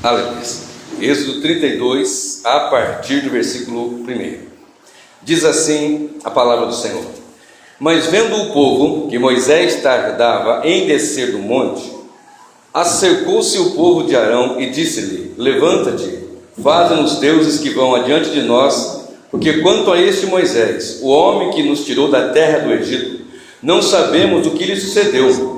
Aleluia. Êxodo 32, a partir do versículo 1. Diz assim a palavra do Senhor: Mas vendo o povo que Moisés tardava em descer do monte, acercou-se o povo de Arão e disse-lhe: Levanta-te, faze-nos deuses que vão adiante de nós, porque quanto a este Moisés, o homem que nos tirou da terra do Egito, não sabemos o que lhe sucedeu.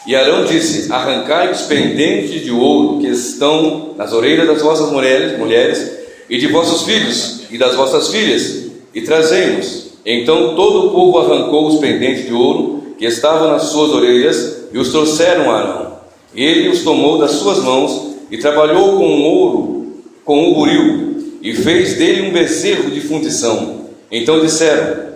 E Arão disse: Arrancai os pendentes de ouro que estão nas orelhas das vossas mulheres e de vossos filhos e das vossas filhas, e trazei-nos. Então todo o povo arrancou os pendentes de ouro que estavam nas suas orelhas e os trouxeram a Arão. Ele os tomou das suas mãos e trabalhou com o ouro, com o buril, e fez dele um bezerro de fundição. Então disseram: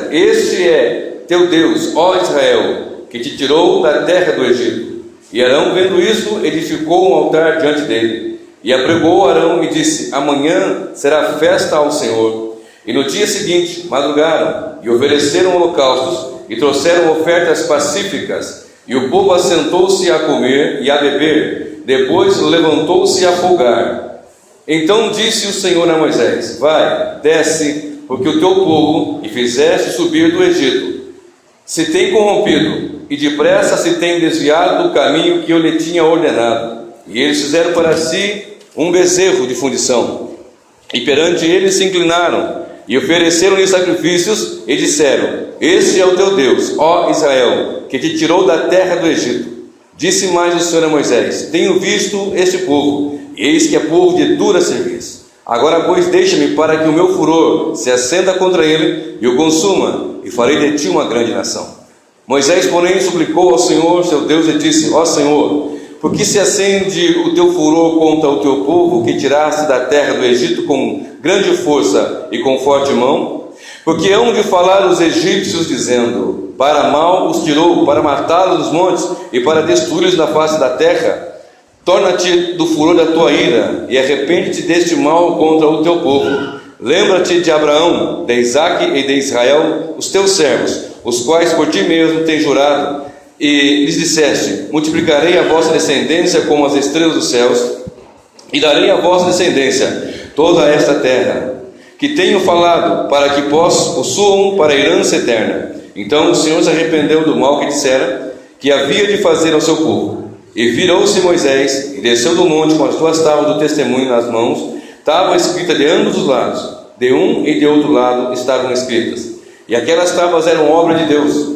Este é teu Deus, ó Israel, que te tirou da terra do Egito. E Arão, vendo isso, edificou um altar diante dele, e apregou Arão e disse: Amanhã será festa ao Senhor. E no dia seguinte madrugaram e ofereceram holocaustos e trouxeram ofertas pacíficas, e o povo assentou-se a comer e a beber, depois levantou-se a folgar. Então disse o Senhor a Moisés: Vai, desce, porque o teu povo, que fizeste subir do Egito, se tem corrompido, e depressa se tem desviado do caminho que eu lhe tinha ordenado. E eles fizeram para si um bezerro de fundição, e perante ele se inclinaram, e ofereceram-lhe sacrifícios, e disseram: Este é o teu Deus, ó Israel, que te tirou da terra do Egito. Disse mais o Senhor a Moisés: Tenho visto este povo, e eis que é povo de dura serviço. Agora, pois, deixa-me para que o meu furor se acenda contra ele e o consuma, e farei de ti uma grande nação. Moisés, porém, suplicou ao Senhor, seu Deus, e disse: Ó Senhor, por que se acende o teu furor contra o teu povo, que tiraste da terra do Egito com grande força e com forte mão? Porque hão de falar os egípcios, dizendo: Para mal os tirou, para matá-los nos montes e para destruí-los na face da terra. Torna-te do furor da tua ira e arrepende-te deste mal contra o teu povo. Lembra-te de Abraão, de Isaque e de Israel, os teus servos, os quais por ti mesmo tens jurado, e lhes disseste: Multiplicarei a vossa descendência como as estrelas dos céus, e darei à vossa descendência toda esta terra, que tenho falado, para que possuam para a herança eterna. Então o Senhor se arrependeu do mal que dissera que havia de fazer ao seu povo. E virou-se Moisés e desceu do monte com as duas tábuas do testemunho nas mãos, tábua escrita de ambos os lados, de um e de outro lado estavam escritas. E aquelas tábuas eram obra de Deus.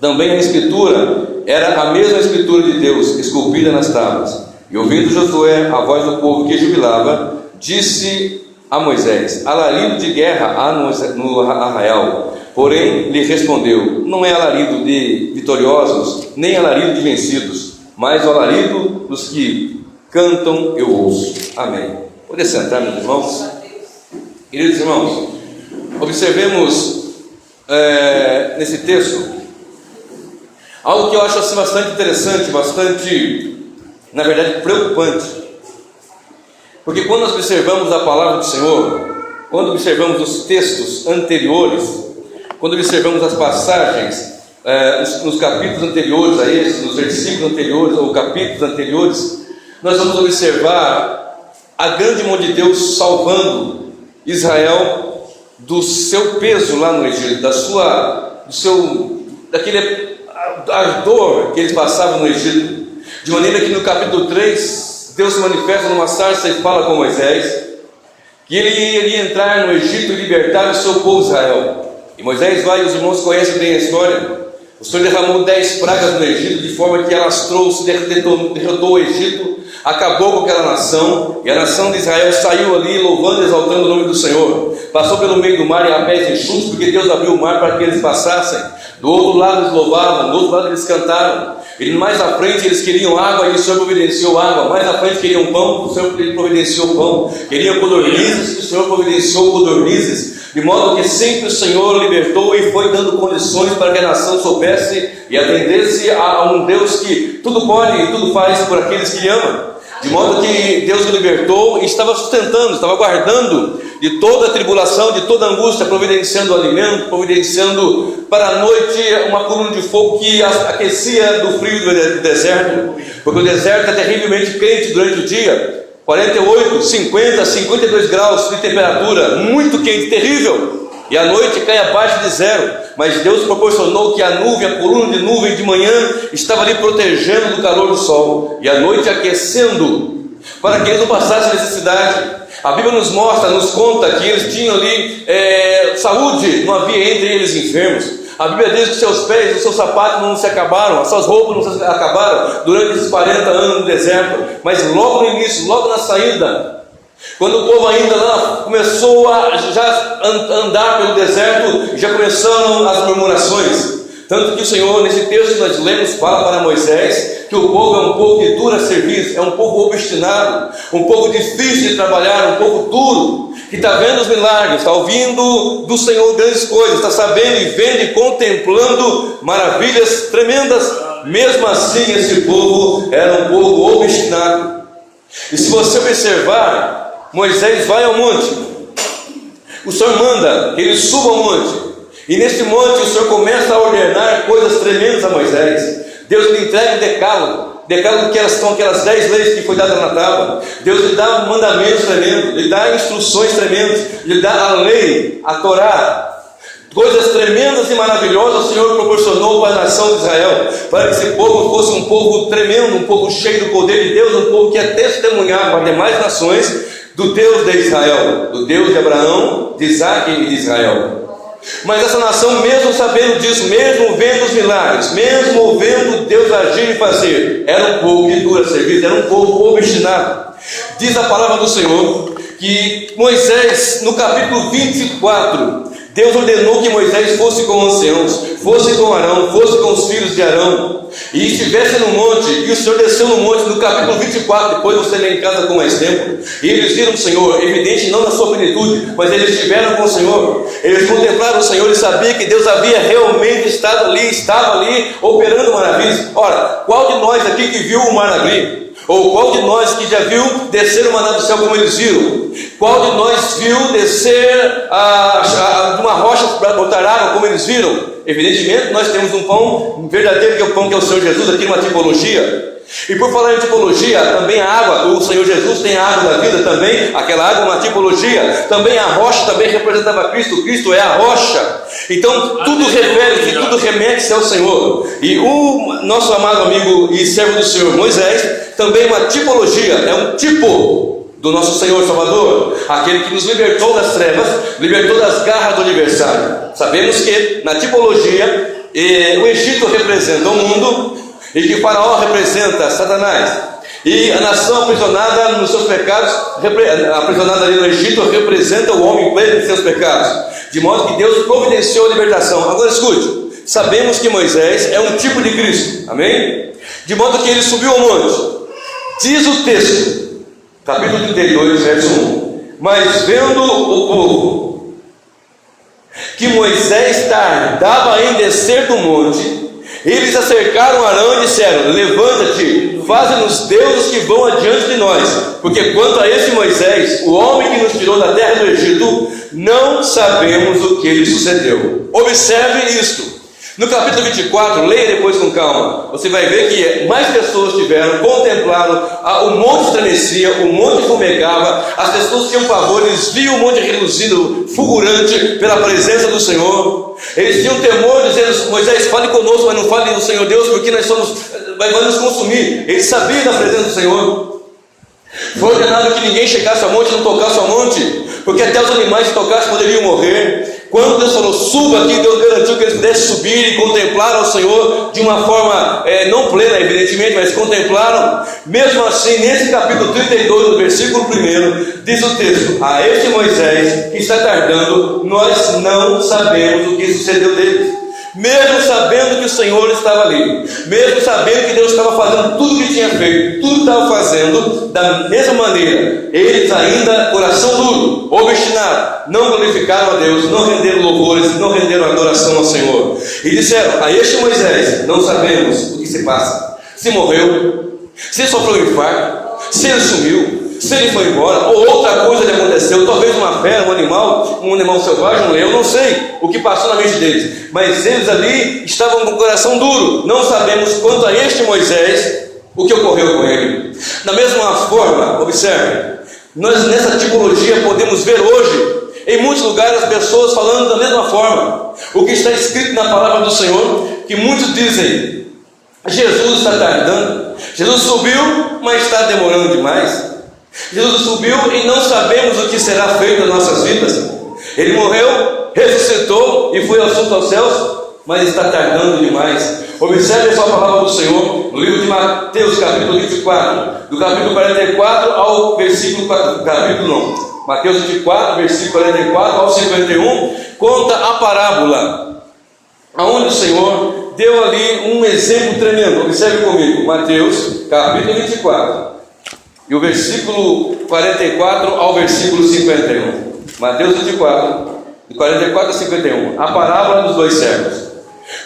Também a escritura era a mesma escritura de Deus, esculpida nas tábuas. E ouvindo Josué a voz do povo que jubilava, disse a Moisés: Alarido de guerra há no arraial. Porém lhe respondeu: Não é alarido de vitoriosos, nem alarido de vencidos, mas o alarido dos que cantam eu ouço. Amém. Pode sentar, meus irmãos. Queridos irmãos, observemos nesse texto algo que eu acho assim bastante interessante, bastante, na verdade, preocupante. Porque quando nós observamos a palavra do Senhor, quando observamos os textos anteriores, quando observamos as passagens nos capítulos anteriores a esses, nos versículos anteriores ou capítulos anteriores, nós vamos observar a grande mão de Deus salvando Israel do seu peso lá no Egito, daquele ardor que eles passavam no Egito, de maneira que no capítulo 3 Deus se manifesta numa sarça e fala com Moisés que ele iria entrar no Egito e libertar o seu povo Israel. E Moisés vai, os irmãos conhecem bem a história. O Senhor derramou 10 pragas no Egito, de forma que alastrou-se, derrotou o Egito, acabou com aquela nação, e a nação de Israel saiu ali louvando e exaltando o nome do Senhor. Passou pelo meio do mar e a pés enxutos, porque Deus abriu o mar para que eles passassem. Do outro lado eles louvavam, do outro lado eles cantaram. E mais à frente eles queriam água e o Senhor providenciou água. Mais à frente queriam pão, o Senhor providenciou pão. Queriam codornizes, o Senhor providenciou codornizes. De modo que sempre o Senhor libertou e foi dando condições para que a nação soubesse e atendesse a um Deus que tudo pode e tudo faz por aqueles que ama. De modo que Deus o libertou e estava sustentando, estava guardando de toda a tribulação, de toda a angústia, providenciando alimento, providenciando para a noite uma coluna de fogo que aquecia do frio do deserto, porque o deserto é terrivelmente quente durante o dia, 48, 50, 52 graus de temperatura, muito quente, terrível, e à noite cai abaixo de zero. Mas Deus proporcionou que a nuvem, a coluna de nuvem de manhã estava ali protegendo do calor do sol, e à noite aquecendo, para que eles não passassem necessidade. A Bíblia nos mostra, nos conta que eles tinham ali saúde, não havia entre eles enfermos. A Bíblia diz que seus pés, os seus sapatos não se acabaram, as suas roupas não se acabaram durante esses 40 anos no deserto. Mas logo no início, logo na saída, quando o povo ainda lá começou a já andar pelo deserto, já começaram as murmurações. Tanto que o Senhor, nesse texto que nós lemos, fala para Moisés que o povo é um povo de dura serviço, é um povo obstinado, um povo difícil de trabalhar, um povo duro, que está vendo os milagres, está ouvindo do Senhor grandes coisas, está sabendo e vendo e contemplando maravilhas tremendas. Mesmo assim, esse povo era um povo obstinado. E se você observar, Moisés vai ao monte, o Senhor manda que ele suba ao monte, e neste monte o Senhor começa a ordenar coisas tremendas a Moisés. Deus lhe entrega o decálogo que são aquelas 10 leis que foi dada na tábua. Deus lhe dá mandamentos tremendos, lhe dá instruções tremendas, lhe dá a lei, a Torá. Coisas tremendas e maravilhosas o Senhor proporcionou para a nação de Israel, para que esse povo fosse um povo tremendo, um povo cheio do poder de Deus, um povo que ia testemunhar para as demais nações do Deus de Israel, do Deus de Abraão, de Isaac e de Israel. Mas essa nação, mesmo sabendo disso, mesmo vendo os milagres, mesmo vendo Deus agir e fazer, era um povo de dura serviço, era um povo obstinado. Diz a palavra do Senhor que Moisés, no capítulo 24, Deus ordenou que Moisés fosse com os anciãos, fosse com Arão, fosse com os filhos de Arão, e estivesse no monte. E o Senhor desceu no monte, no capítulo 24, depois você lê em casa com mais tempo, e eles viram o Senhor, evidente não na sua plenitude, mas eles estiveram com o Senhor, eles contemplaram o Senhor e sabiam que Deus havia realmente estado ali, estava ali, operando maravilhas. Ora, qual de nós aqui que viu o mar abrir? Ou qual de nós que já viu descer o maná do céu como eles viram? Qual de nós viu descer de uma rocha para botar água como eles viram? Evidentemente nós temos um pão verdadeiro, que é o pão que é o Senhor Jesus, aqui uma tipologia. E por falar em tipologia, também a água, o Senhor Jesus tem a água da vida também, aquela água é uma tipologia. Também a rocha também representava Cristo, Cristo é a rocha. Então tudo refere-se, tudo remete-se ao Senhor. E o nosso amado amigo e servo do Senhor Moisés também é uma tipologia, é um tipo do nosso Senhor Salvador, aquele que nos libertou das trevas, libertou das garras do adversário. Sabemos que na tipologia o Egito representa o mundo, e que Faraó representa Satanás, e a nação aprisionada nos seus pecados, aprisionada ali no Egito, representa o homem preso em seus pecados, de modo que Deus providenciou a libertação. Agora escute, sabemos que Moisés é um tipo de Cristo, amém? De modo que ele subiu ao monte. Diz o texto, capítulo 32, verso 1: mas vendo o povo que Moisés tardava em descer do monte, eles acercaram Arão e disseram: levanta-te, faze-nos deuses que vão adiante de nós, porque quanto a esse Moisés, o homem que nos tirou da terra do Egito, não sabemos o que lhe sucedeu. Observe isto. No capítulo 24, leia depois com calma, você vai ver que mais pessoas tiveram, contemplaram, o monte estremecia, o monte fumegava, as pessoas tinham pavor, eles viam o monte reluzindo, fulgurante pela presença do Senhor. Eles tinham temor, dizendo: Moisés, fale conosco, mas não fale do Senhor Deus, porque nós vai nos consumir. Eles sabiam da presença do Senhor. Foi ordenado que ninguém chegasse ao monte e não tocasse ao monte, porque até os animais que tocassem poderiam morrer. Quando Deus falou: suba aqui, Deus garantiu que eles pudessem subir e contemplar ao Senhor de uma forma não plena, evidentemente, mas contemplaram. Mesmo assim, nesse capítulo 32, no versículo 1, diz o texto: a este Moisés que está tardando, nós não sabemos o que sucedeu dele. Mesmo sabendo que o Senhor estava ali, mesmo sabendo que Deus estava fazendo tudo o que tinha feito, tudo estava fazendo da mesma maneira, eles ainda, coração duro, obstinado, não glorificaram a Deus, não renderam louvores, não renderam adoração ao Senhor, e disseram: a este Moisés não sabemos o que se passa, se morreu, se sofreu um infarto, se ele sumiu, se ele foi embora, ou outra coisa lhe aconteceu, talvez uma fera, um animal selvagem, um leão, não sei o que passou na mente deles, mas eles ali estavam com o coração duro. Não sabemos quanto a este Moisés, o que ocorreu com ele. Da mesma forma, observe, nós nessa tipologia podemos ver hoje, em muitos lugares, as pessoas falando da mesma forma, o que está escrito na palavra do Senhor, que muitos dizem: Jesus está tardando, Jesus subiu, mas está demorando demais. Jesus subiu e não sabemos o que será feito nas nossas vidas. Ele morreu, ressuscitou e foi assunto aos céus, mas está tardando demais. Observe só a palavra do Senhor no livro de Mateus, capítulo 24, do capítulo 44 ao versículo 4, capítulo 9. Mateus 24, versículo 44 ao 51, conta a parábola, onde o Senhor deu ali um exemplo tremendo. Observe comigo, Mateus, capítulo 24, e o versículo 44 ao versículo 51. Mateus 24, de 44 a 51, a parábola dos dois servos.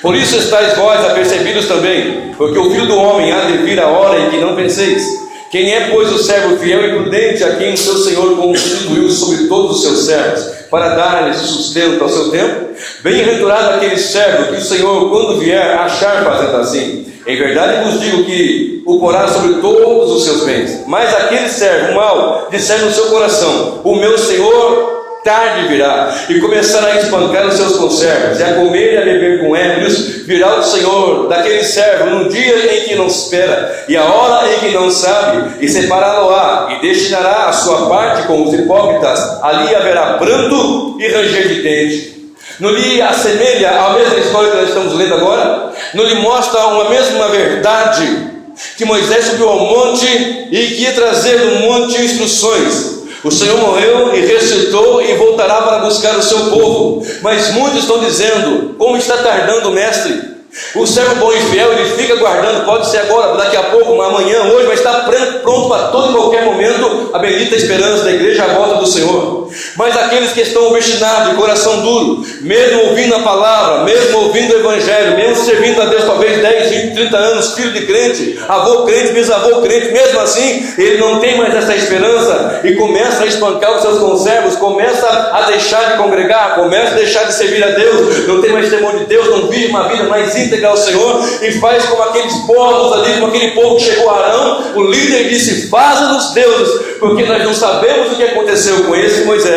Por isso estáis vós apercebidos também, porque o Filho do Homem há de vir a hora em que não penseis. Quem é, pois, o servo fiel e prudente, a quem o seu Senhor constituiu sobre todos os seus servos, para dar-lhes sustento ao seu tempo? Bem-aventurado aquele servo que o Senhor, quando vier, achar fazendo assim. Em verdade vos digo que o porá sobre todos os seus bens. Mas aquele servo mau disser no seu coração: o meu Senhor tarde virá, e começará a espancar os seus conservos, e a comer e a beber com ébrios. Virá o Senhor daquele servo num dia em que não espera, e a hora em que não sabe, e separá-lo-á, e destinará a sua parte com os hipócritas. Ali haverá pranto e ranger de dentes. Não lhe assemelha à mesma história que nós estamos lendo agora? Não lhe mostra uma mesma verdade? Que Moisés subiu ao monte e que ia trazer do monte instruções. O Senhor morreu e ressuscitou e voltará para buscar o seu povo. Mas muitos estão dizendo: como está tardando o mestre? O servo bom e fiel, ele fica guardando, pode ser agora, daqui a pouco, amanhã, hoje, mas está pronto para todo e qualquer momento a bendita esperança da igreja, a volta do Senhor. Mas aqueles que estão obstinados, de coração duro, mesmo ouvindo a palavra, mesmo ouvindo o evangelho, mesmo servindo a Deus talvez 10, 20, 30 anos, filho de crente, avô crente, bisavô crente, mesmo assim, ele não tem mais essa esperança e começa a espancar os seus conservos, começa a deixar de congregar, começa a deixar de servir a Deus, não tem mais temor de Deus, não vive uma vida mais íntegra ao Senhor, e faz como aqueles povos ali, como aquele povo que chegou a Arão, o líder disse: faze-nos deuses, porque nós não sabemos o que aconteceu com esse Moisés.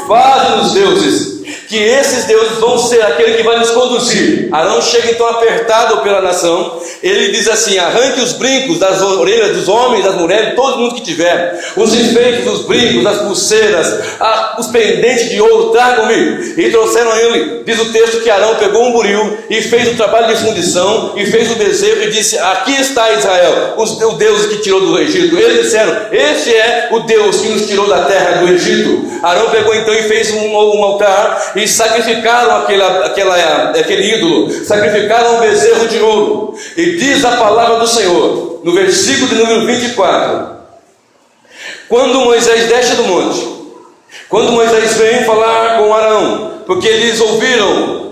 Faze-nos deuses, que esses deuses vão ser aquele que vai nos conduzir. Arão chega então apertado pela nação, ele diz assim: arranque os brincos das orelhas dos homens, das mulheres, todo mundo que tiver, os enfeites, os brincos, as pulseiras, os pendentes de ouro, tragam-me. E trouxeram a ele. Diz o texto que Arão pegou um buril e fez o trabalho de fundição, e fez o bezerro e disse: aqui está Israel, o Deus que tirou do Egito. Eles disseram: este é o Deus que nos tirou da terra do Egito. Arão pegou então e fez um altar, e sacrificaram aquele ídolo, sacrificaram um bezerro de ouro. E diz a palavra do Senhor, no versículo de número 24, quando Moisés desce do monte, quando Moisés vem falar com Arão, porque eles ouviram,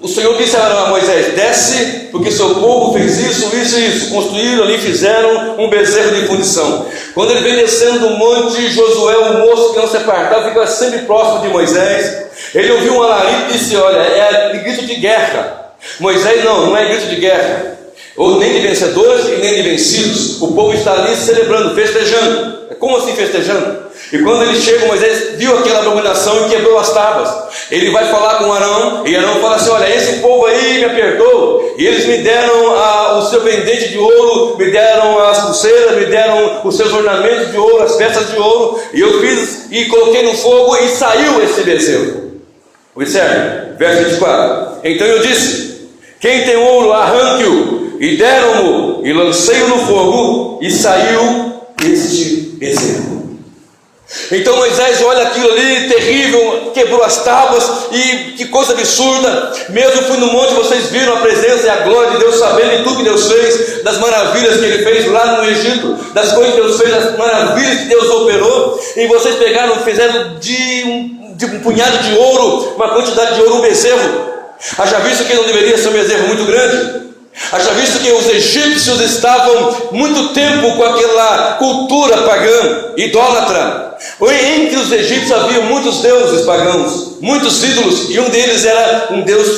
o Senhor disse a Moisés: desce, porque seu povo fez isso, isso e isso. Construíram ali, fizeram um bezerro de fundição. Quando ele vem descendo do monte, Josué, o moço que não se apartava, fica sempre próximo de Moisés. Ele ouviu um alarido e disse: olha, é grito de guerra. Moisés: não é grito de guerra, ou nem de vencedores e nem de vencidos. O povo está ali celebrando, festejando. Como assim festejando? E quando ele chega, Moisés viu aquela abominação e quebrou as tábuas. Ele vai falar com Arão, e Arão fala assim: olha, esse povo aí me apertou, e eles me deram o seu pendente de ouro, me deram as pulseiras, me deram os seus ornamentos de ouro, as peças de ouro, e eu fiz e coloquei no fogo, e saiu esse bezerro. Observe, verso 24. Então eu disse: quem tem ouro, arranque-o. E deram-mo, e lancei-o no fogo, e saiu este bezerro. Então Moisés olha aquilo ali, terrível, quebrou as tábuas, e que coisa absurda. Mesmo fui no monte, vocês viram a presença e a glória de Deus, sabendo de tudo que Deus fez, das maravilhas que Ele fez lá no Egito, das coisas que Deus fez, das maravilhas que Deus operou, e vocês pegaram, fizeram de um punhado de ouro, uma quantidade de ouro, um bezerro. Haja visto que não deveria ser um bezerro muito grande. Haja visto que os egípcios estavam muito tempo com aquela cultura pagã, idólatra. Entre os egípcios havia muitos deuses pagãos, muitos ídolos, e um deles era um deus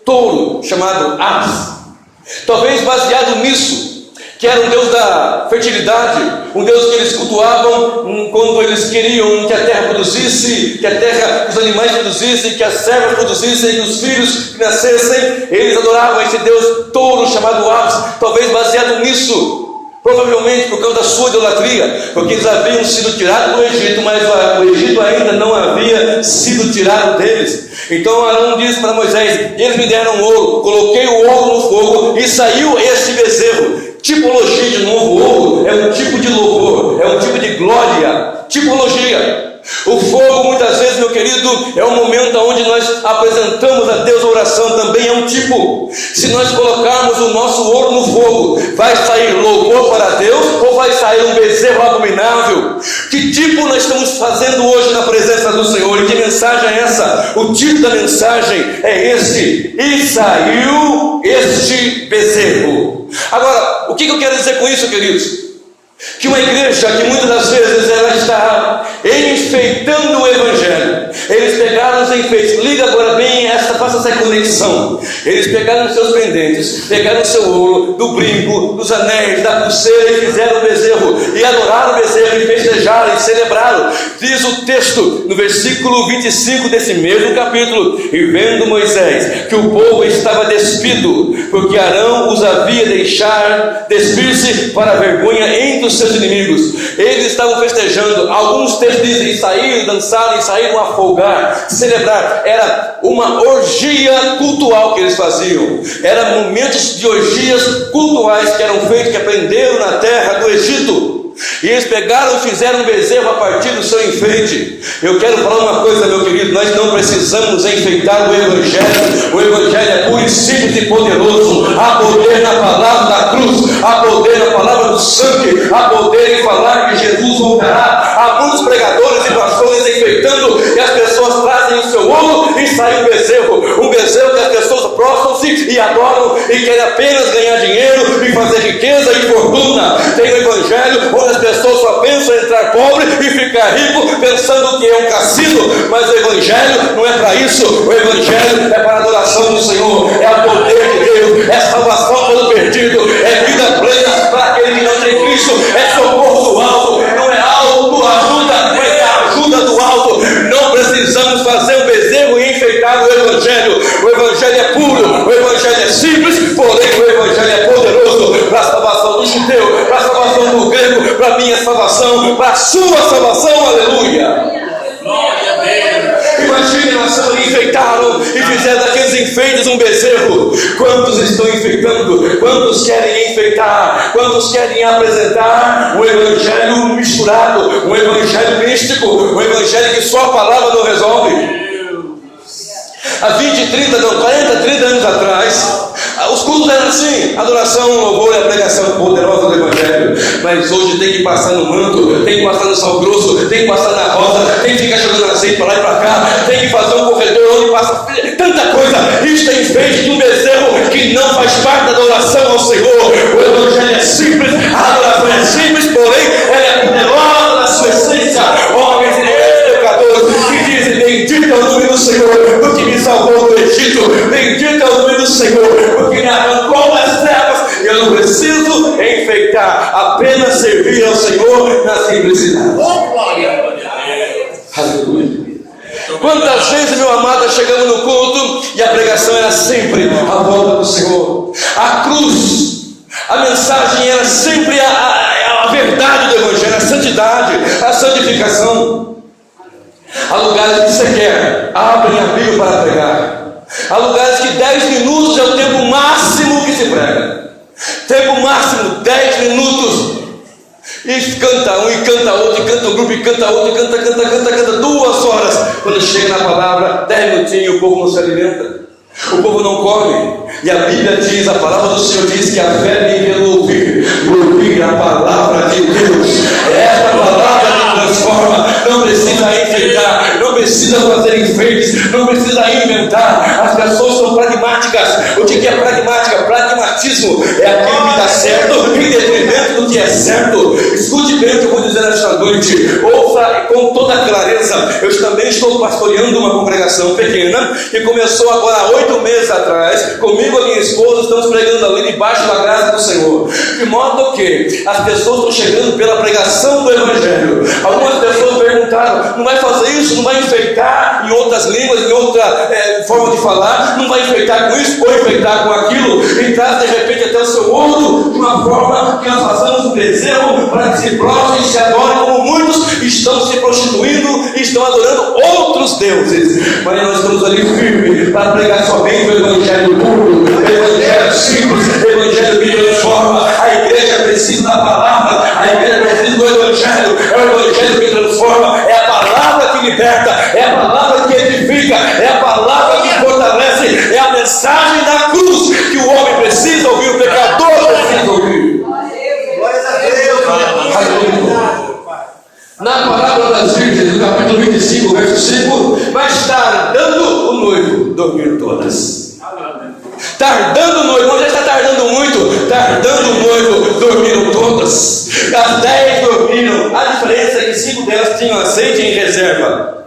touro, chamado Apis. Talvez baseado nisso, que era um deus da fertilidade, um deus que eles cultuavam quando eles queriam que a terra produzisse, que os animais produzissem, que as servas produzissem, que os filhos nascessem. Eles adoravam esse deus touro chamado Apis, talvez baseado nisso, provavelmente por causa da sua idolatria, porque eles haviam sido tirados do Egito, mas o Egito ainda não havia sido tirado deles. Então Arão diz para Moisés: eles me deram ouro, coloquei o ouro no fogo e saiu este bezerro. Tipologia, de novo, ouro é um tipo de louvor, é um tipo de glória. Tipologia. O fogo, muitas vezes, meu querido, é um momento onde nós apresentamos a Deus a oração, também é um tipo. Se nós colocarmos o nosso ouro no fogo, vai sair louvor para Deus ou vai sair um bezerro abominável? Que tipo nós estamos fazendo hoje na presença do Senhor? E que mensagem é essa? O tipo da mensagem é este: e saiu este bezerro. Agora, o que eu quero dizer com isso, queridos? Que uma igreja que muitas das vezes ela está enfeitando o Evangelho. Eles pegaram os enfeites. Liga agora bem, faça essa conexão. Eles pegaram os seus pendentes, pegaram o seu ouro, do brinco, dos anéis, da pulseira, e fizeram o bezerro, e adoraram o bezerro, e festejaram, e celebraram. Diz o texto no versículo 25 desse mesmo capítulo: e vendo Moisés que o povo estava despido, porque Arão os havia deixado despir-se para a vergonha entre os seus inimigos, eles estavam festejando. Alguns textos dizem: saíram, dançaram e saíram a folgar, celebrar. Era uma orgia cultual que eles faziam. Eram momentos de orgias cultuais que eram feitos, que aprenderam na terra do Egito. E eles pegaram e fizeram um bezerro a partir do seu enfeite. Eu quero falar uma coisa, meu querido: nós não precisamos enfeitar o Evangelho. O Evangelho é puro e simples e poderoso. Há poder na palavra da cruz, há poder na palavra do sangue, há poder em falar que Jesus voltará. Há muitos pregadores e pastores enfeitando, e as pessoas trazem o seu ouro e sai um bezerro que as pessoas prostram-se e adoram e querem apenas ganhar dinheiro e fazer riqueza e fortuna. Tem o Evangelho onde as pessoas só pensam em entrar pobre e ficar rico, pensando que é um cassino. Mas o Evangelho não é para isso. O Evangelho é para a adoração do Senhor, é o poder de Deus, é salvação para o perdido, é vida plena para aquele que não tem Cristo, é socorro do alto. Não é autoajuda, mas é a ajuda do alto. Não precisamos fazer um bezerro e enfeitar o Evangelho. O Evangelho é puro, o Evangelho é simples, porém o Evangelho é poderoso para a salvação do judeu, para a salvação do grego, para a minha salvação, para a sua salvação. Aleluia! Glória a Deus. Imagine, nós enfeitaram e fizeram daqueles enfeites um bezerro. Quantos estão enfeitando? Quantos querem enfeitar? Quantos querem apresentar um evangelho misturado, um evangelho místico, um evangelho que só a palavra não resolve? Há 20, 30, não, 40, 30 anos atrás, os cultos eram assim: adoração, louvor e a pregação poderosa do Evangelho. Mas hoje tem que passar no manto, tem que passar no sal grosso, tem que passar na rosa, tem que ficar jogando azeite para lá e para cá, tem que fazer um corredor onde passa tanta coisa. Isso tem feito de um bezerro que não faz parte da adoração ao Senhor. O Evangelho é simples, a adoração é simples, porém ela é poderosa na sua essência. Homens e pecadores que dizem: bendito é o nome do Senhor, porque me salvou do Egito. Bendito é o nome do Senhor, porque me arrancou das trevas. Eu não preciso enfeitar, apenas servir ao Senhor na simplicidade. Aleluia. Quantas vezes, meu amado, chegamos no culto e a pregação era sempre a volta do Senhor, a cruz, a mensagem era sempre a verdade do Evangelho, a santidade, a santificação. Há lugares que você quer, abrem a Bíblia para pregar. Há lugares que 10 minutos é o tempo máximo que se prega. Tempo máximo, 10 minutos. E canta um, e canta outro, e canta um grupo, e canta outro, e canta 2 horas. Quando chega na palavra, 10 minutinhos, o povo não se alimenta, o povo não come. E a Bíblia diz, a palavra do Senhor diz que a fé vem pelo ouvir a palavra de Deus. É esta palavra que transforma. Não precisa enfeitar, não precisa fazer enfeites, não precisa inventar. As pessoas são pragmáticas. O que é pragmática? fanatismo é aquilo que dá certo em detrimento do que é certo. Escute bem o que eu vou dizer nesta noite, ouça com toda clareza. Eu também estou pastoreando uma congregação pequena que começou agora há 8 meses atrás. Comigo e minha esposa estamos pregando ali debaixo da graça do Senhor, de modo que as pessoas estão chegando pela pregação do Evangelho. Algumas pessoas perguntaram: não vai fazer isso, não vai enfeitar em outras línguas, em outra forma de falar, não vai enfeitar com isso ou enfeitar com aquilo, e traz de repente até o seu ouro de uma forma que nós façamos um bezerro para que se prostre e se adore, como muitos estão se prostituindo e estão adorando outros deuses. Mas nós estamos ali firmes para pregar somente o Evangelho puro, o Evangelho simples, o Evangelho que transforma. A igreja precisa da palavra, a igreja precisa do Evangelho. É o Evangelho que transforma, é a palavra que liberta, é a palavra que edifica, é a palavra que fortalece, é a mensagem da cruz que o homem precisa ouvir, o pecador precisa ouvir. Glória a Deus. Aleluia. Na parábola das virgens, no capítulo 25, verso 5, mas tardando o noivo, dormiram todas. Tardando o noivo, onde está tardando muito? Tardando o noivo, dormiram todas. As 10 dormiram. A diferença é que 5 delas tinham azeite em reserva.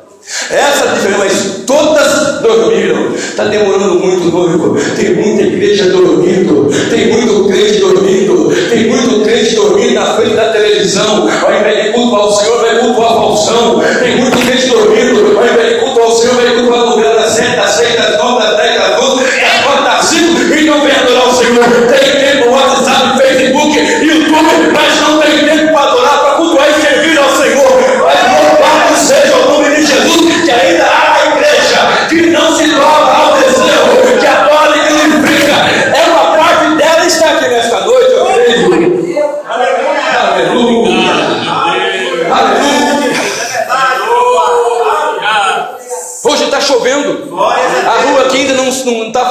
Essa diferença, mas todas dormiram. Está demorando muito, noivo. Tem muita igreja dormindo, tem muito crente dormindo, tem muito crente dormindo na frente da televisão. Ao invés de culto ao Senhor, vai culto à falsão. Tem muito crente dormindo, ao invés de culto ao Senhor, vai culto à mulher das 7, das 6, das 9, das 10, das 12, das 4, das 5, e não vem adorar o Senhor. Tem tempo no WhatsApp, Facebook, YouTube, mas não tem tempo para adorar, para cultuar e servir ao Senhor. Mas louvado seja o nome de Jesus, que ainda há a igreja que não se dobra ao desejo, que adora e glorifica. É uma parte dela está aqui nesta noite, eu creio. Aleluia. Aleluia. Hoje está chovendo. A rua aqui ainda não está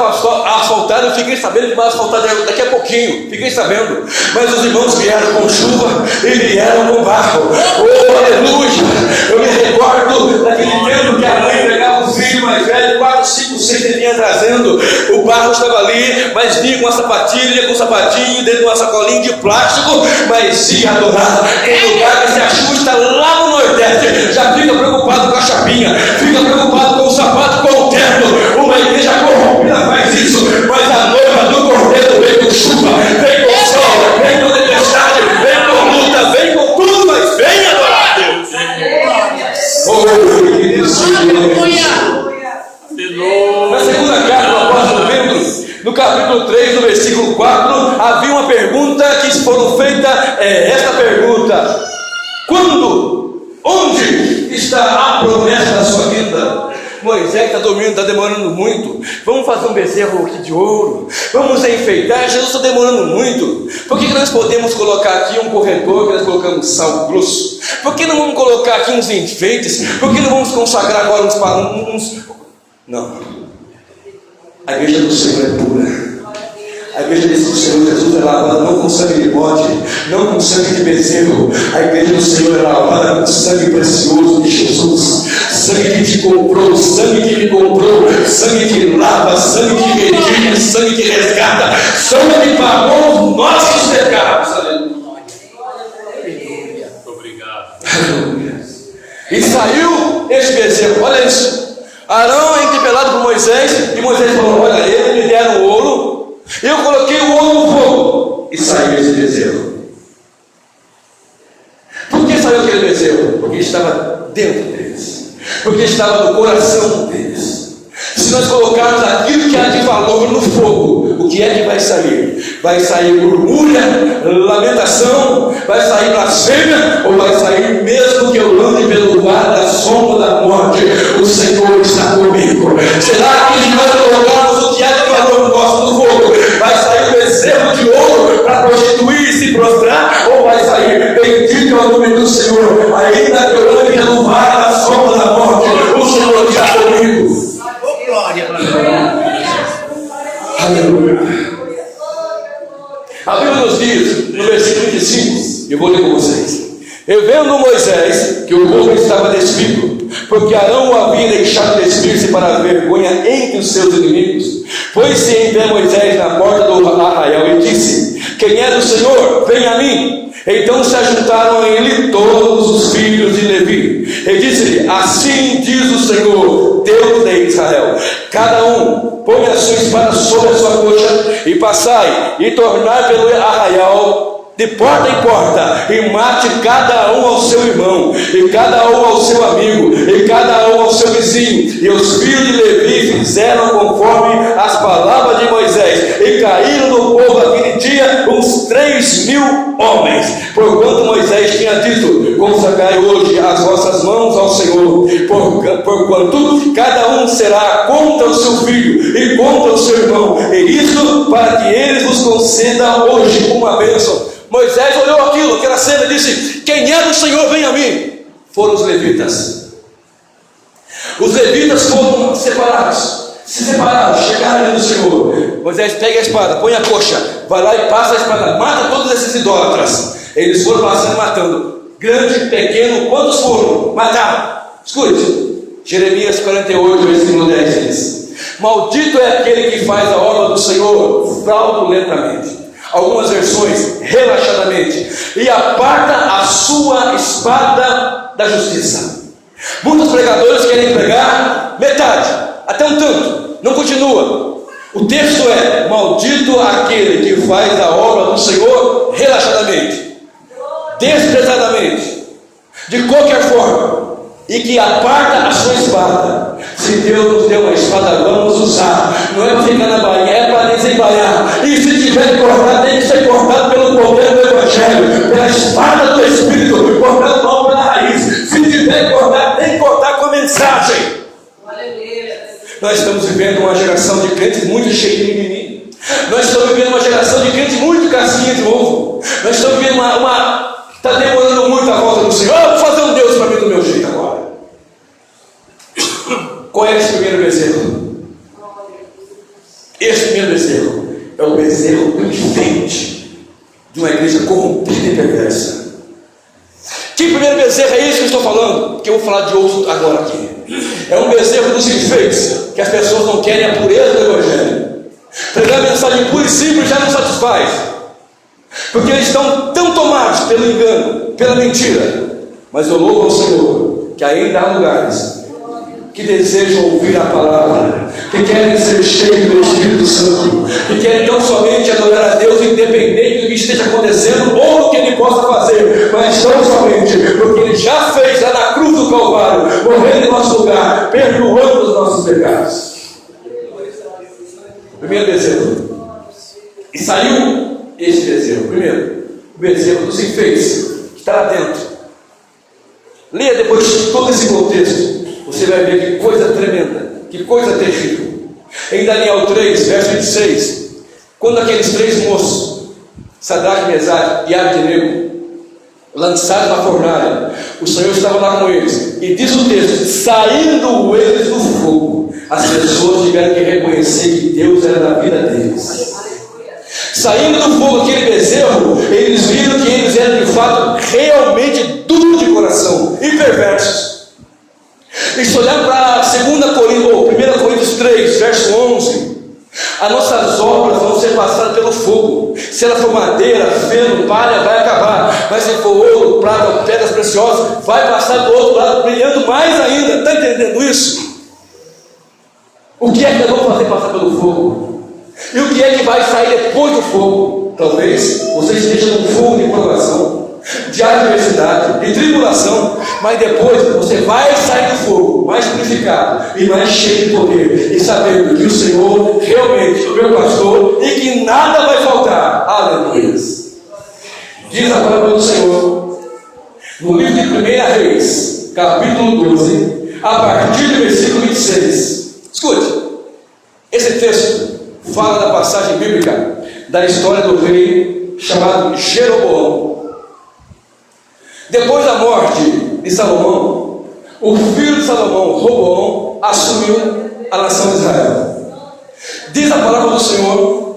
asfaltada. Eu fiquei sabendo que vai asfaltar daqui a pouquinho. Fiquei sabendo. Mas os irmãos vieram com chuva e vieram com barro. Oh, aleluia. Eu me recordo daquele tempo que a mãe pegava o filho mais velho, 4, 5, 6, ele vinha trazendo. O barro estava ali, mas vinha com uma sapatilha, com um sapatinho, dentro de uma sacolinha de plástico, mas ia adorar. Tem lugar que se a chuva está lá no Nordeste, já fica preocupado com a chapinha, fica preocupado com o sapato, com o teto. Uma igreja corrompida faz isso, mas a noiva do Cordeiro vem com chuva, vem com sol, vem com tempestade, vem com luta, vem com tudo, mas vem adorar Deus. Oh, querido Senhor. Na segunda carta do apóstolo Pedro, no capítulo 3, no versículo 4, havia uma pergunta que foram feita, esta pergunta: quando, onde está a promessa da sua vida? Moisés está dormindo, está demorando muito. Vamos fazer um bezerro aqui de ouro, vamos enfeitar. Jesus está demorando muito. Por que nós podemos colocar aqui um corredor que nós colocamos sal grosso? Por que não vamos colocar aqui uns enfeites? Por que não vamos consagrar agora uns... Não. A igreja do Senhor é pura. A igreja do Senhor Jesus é lavada não com sangue de bode, não com sangue de bezerro. A igreja do Senhor é lavada com sangue precioso de Jesus. Sangue que te comprou, sangue que me comprou, sangue que lava, sangue que redime, sangue que resgata, sangue que pagou os nossos pecados. Aleluia. Obrigado. Aleluia. E saiu este bezerro, olha isso. Arão é interpelado por Moisés, e Moisés falou: olha, eles me deram ouro, eu coloquei o ouro no fogo, e saiu esse bezerro. Por que saiu aquele bezerro? Porque estava dentro deles, porque estava no coração deles. Se nós colocarmos aquilo que há de valor no fogo, o que é que vai sair? Vai sair murmúria, lamentação, vai sair blasfêmia, ou vai sair mesmo que eu ande pelo lugar da sombra da morte, o Senhor está comigo. Será que se nós colocarmos o que há de valor no fogo, vai sair o bezerro de ouro para prostituir e se prostrar, ou vai sair bendito é o nome do Senhor, ainda que eu ande pelo lugar da sombra da morte, o Senhor está comigo. Glória para Deus. Aleluia. A Bíblia nos diz, no versículo 25, eu vou ler com vocês: e vendo Moisés que o povo estava despido, porque Arão o havia deixado despir-se para a vergonha entre os seus inimigos, Pôs-se em pé Moisés na porta do arraial e disse: quem é do Senhor, vem a mim. Então se ajuntaram a ele todos os filhos de Levi. E disse-lhe: assim diz o Senhor, Deus de Israel: cada um põe a sua espada sobre a sua coxa, e passai e tornai pelo arraial de porta em porta, e mate cada um ao seu irmão, e cada um ao seu amigo, e cada um ao seu vizinho. E os filhos de Levi fizeram conforme as palavras de Moisés, e caíram no povo aquele dia uns 3.000 homens, porquanto Moisés tinha dito: consagrai hoje as vossas mãos ao Senhor, porquanto cada um será contra o seu filho e contra o seu irmão, e isso para que eles vos concedam hoje uma bênção. Moisés olhou aquela cena e disse: quem é do Senhor, vem a mim. Foram os levitas. Os levitas foram separados, se separaram, chegaram ali do Senhor. Moisés pega a espada, põe a coxa, vai lá e passa a espada, mata todos esses idólatras. Eles foram passando e matando, grande, pequeno, quantos foram? Mataram. Escute, Jeremias 48, versículo 10 diz: maldito é aquele que faz a obra do Senhor fraudulentamente, algumas versões relaxadamente, e aparta a sua espada da justiça. Muitos pregadores querem pregar metade, até um tanto, não continua. O texto é: maldito aquele que faz a obra do Senhor relaxadamente, desprezadamente, de qualquer forma, e que aparta a sua espada. Se Deus nos deu uma espada, vamos usar. Não é para ficar na bainha, é para desembaiar. E se tiver que cortar, tem que ser cortado pelo poder do Evangelho, pela espada do Espírito, cortando o mal pela raiz. Se tiver que cortar, tem que cortar com a mensagem. Nós estamos vivendo uma geração de crentes muito cheia de mimimi. Nós estamos vivendo uma geração de crentes muito casquinha de ovo. Nós estamos vivendo está demorando muito a volta do Senhor. Vou fazer um Deus para mim do meu jeito agora. Qual é esse primeiro bezerro? Esse primeiro bezerro é o bezerro do enfeite de uma igreja corrompida e perversa. Que primeiro bezerro é esse que eu estou falando? Que eu vou falar de outro agora aqui. É um bezerro dos enfeites, que as pessoas não querem a pureza do Evangelho. Pregar a mensagem pura e simples já não satisfaz, porque eles estão tão tomados pelo engano, pela mentira. Mas eu louvo ao Senhor que ainda há lugares que desejam ouvir a palavra, que querem ser cheios do Espírito Santo, que querem tão somente adorar a Deus, independente do que esteja acontecendo ou do que Ele possa fazer, mas tão somente porque Ele já fez lá na cruz do Calvário, morrendo em nosso lugar, perdoando os nossos pecados. Primeiro bezerro. E saiu esse bezerro. Primeiro, o bezerro dos enfeites, que está lá dentro. Leia depois todo esse contexto. Você vai ver que coisa tremenda, que coisa terrível. Em Daniel 3, verso 26, quando aqueles três moços, Sadraque, Mesaque e Abednego, lançados na fornalha, o Senhor estava lá com eles, e diz o texto: saindo eles do fogo, as pessoas tiveram que reconhecer que Deus era na vida deles. Saindo do fogo aquele bezerro, eles viram que eles eram de fato realmente duros de coração e perversos. E se olhar para 1 Coríntios 3, verso 11, as nossas obras vão ser passadas pelo fogo. Se ela for madeira, feno, palha, vai acabar. Mas se for ouro, prata, pedras preciosas, vai passar do outro lado, brilhando mais ainda. Está entendendo isso? O que é que nós vamos fazer passar pelo fogo? E o que é que vai sair depois do fogo? Talvez você esteja num fogo de provação, de adversidade, de tribulação, mas depois você vai sair do fogo mais purificado e mais cheio de poder, e sabendo que o Senhor realmente é o meu pastor e que nada vai faltar. Aleluia. Diz a palavra do Senhor no livro de 1 Reis, capítulo 12, a partir do versículo 26. Escute, esse texto fala da passagem bíblica da história do rei chamado Jeroboão. Depois da morte de Salomão, o filho de Salomão, Roboão, assumiu a nação de Israel. Diz a palavra do Senhor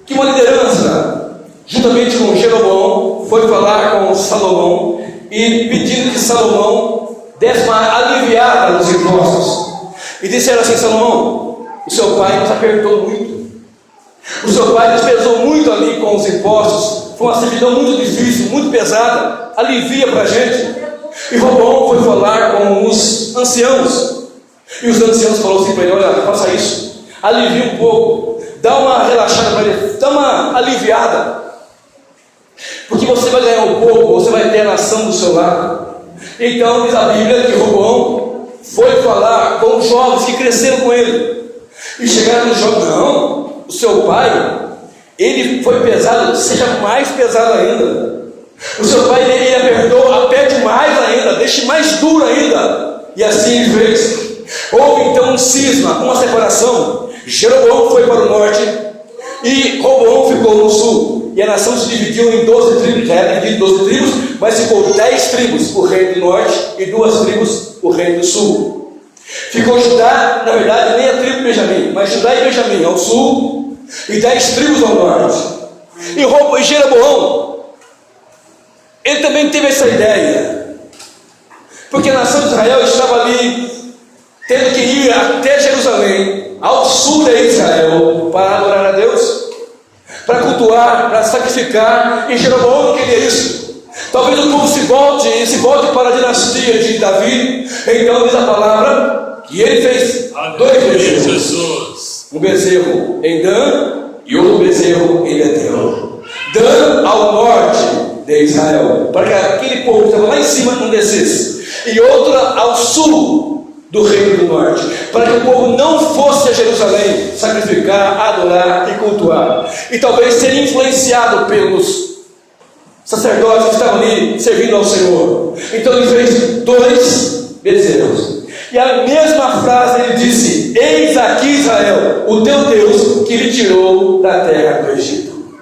que uma liderança, juntamente com Jeroboão, foi falar com Salomão e pedindo que Salomão desse uma aliviada nos impostos. E disseram assim: Salomão, o seu pai nos apertou muito. O seu pai nos pesou muito ali com os impostos. Foi uma servidão muito difícil, muito pesada. Alivia para a gente. E Roboão foi falar com os anciãos. E os anciãos falaram assim para ele: olha, faça isso, alivia um pouco, dá uma relaxada para ele, dá uma aliviada, porque você vai ganhar um pouco, você vai ter a nação do seu lado. Então diz a Bíblia que Roboão foi falar com os jovens que cresceram com ele. E chegaram nos jovens: não, o seu pai, ele foi pesado, seja mais pesado ainda. O seu pai, ele apertou, aperte mais ainda, deixe mais duro ainda. E assim ele fez. Houve então um cisma, uma separação. Jeroboão foi para o norte e Roboão ficou no sul. E a nação se dividiu em 12 tribos. Já era dividido em 12 tribos, mas ficou 10 tribos, o reino do norte, e 2 tribos, o reino do sul. Ficou Judá, na verdade nem a tribo de Benjamim, mas Judá e Benjamim ao sul, e 10 tribos ao norte. E Jeroboão, ele também teve essa ideia, porque a nação de Israel estava ali tendo que ir até Jerusalém, ao sul de Israel, para adorar a Deus, para cultuar, para sacrificar. E Jeroboão não queria isso. Talvez o povo se volte para a dinastia de Davi. Então diz a palavra que ele fez 2 bezerros, um bezerro em Dan e outro bezerro em Betel. Dan ao norte de Israel, para que aquele povo que estava lá em cima não descesse, e outra ao sul do reino do norte, para que o povo não fosse a Jerusalém sacrificar, adorar e cultuar, e talvez ser influenciado pelos sacerdotes que estavam ali servindo ao Senhor. Então ele fez 2 bezerros, e a mesma frase ele disse: eis aqui Israel, o teu Deus, que lhe tirou da terra do Egito.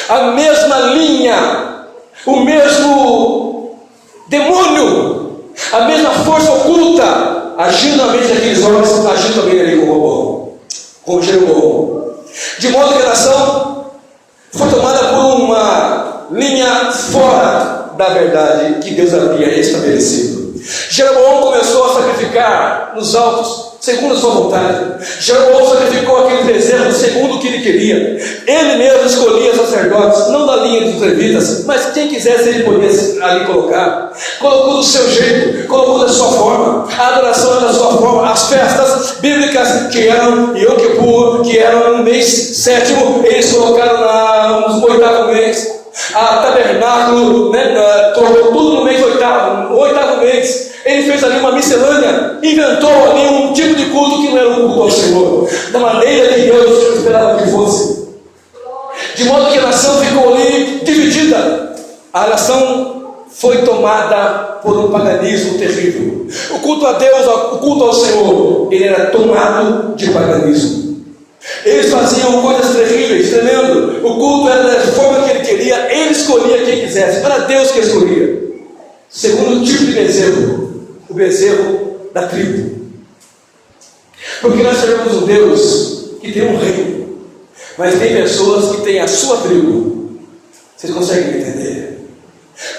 A mesma linha, o mesmo demônio, a mesma força oculta agindo na mente daqueles homens, agindo também ali com Roboão, com Jeroboão, de modo que a nação foi tomada por uma linha fora da verdade que Deus havia estabelecido. Jeroboão começou a sacrificar nos altos segundo a sua vontade. Jeroboão sacrificou aquele bezerro segundo o que ele queria. Ele mesmo escolhia sacerdotes, não da linha dos levitas, mas quem quisesse ele podia ali colocar. Colocou do seu jeito, colocou da sua forma, a adoração era da sua forma. As festas bíblicas que eram Yom Kippur, que eram no mês 7º, eles colocaram no 8º mês. A tabernáculo, colocou tudo no mês 8º mês. Ele fez ali uma miscelânea, inventou ali um tipo de culto que não era um culto ao Senhor, da maneira que Deus esperava que fosse, de modo que a nação ficou ali dividida. A nação foi tomada por um paganismo terrível. O culto a Deus, o culto ao Senhor, ele era tomado de paganismo. Eles faziam coisas terríveis, tremendo. O culto era da forma que ele queria, ele escolhia quem quisesse, era Deus que escolhia, segundo o tipo de bezerro, o bezerro da tribo. Porque nós sabemos um Deus que tem um reino, mas tem pessoas que têm a sua tribo. Vocês conseguem entender?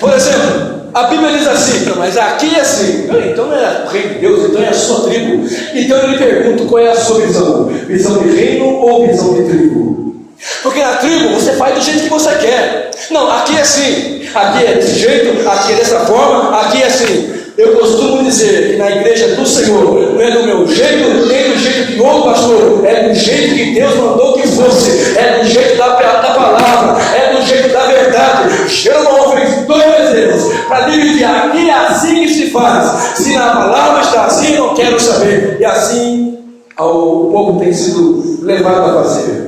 Por exemplo, a Bíblia diz assim: mas aqui é assim. Então não é o reino de Deus, então é a sua tribo. Então eu lhe pergunto: qual é a sua visão? Visão de reino ou visão de tribo? Porque na tribo você faz do jeito que você quer. Não, aqui é assim, aqui é desse jeito, aqui é dessa forma, aqui é assim. Eu costumo dizer que na igreja do Senhor não é do meu jeito, nem do jeito de outro pastor, é do jeito que Deus mandou que fosse, é do jeito da palavra, é do jeito da verdade. Jeroboão fez 2 bezerros para dividir. Aqui é assim que se faz. Se na palavra está assim, eu não quero saber. E assim o povo tem sido levado a fazer.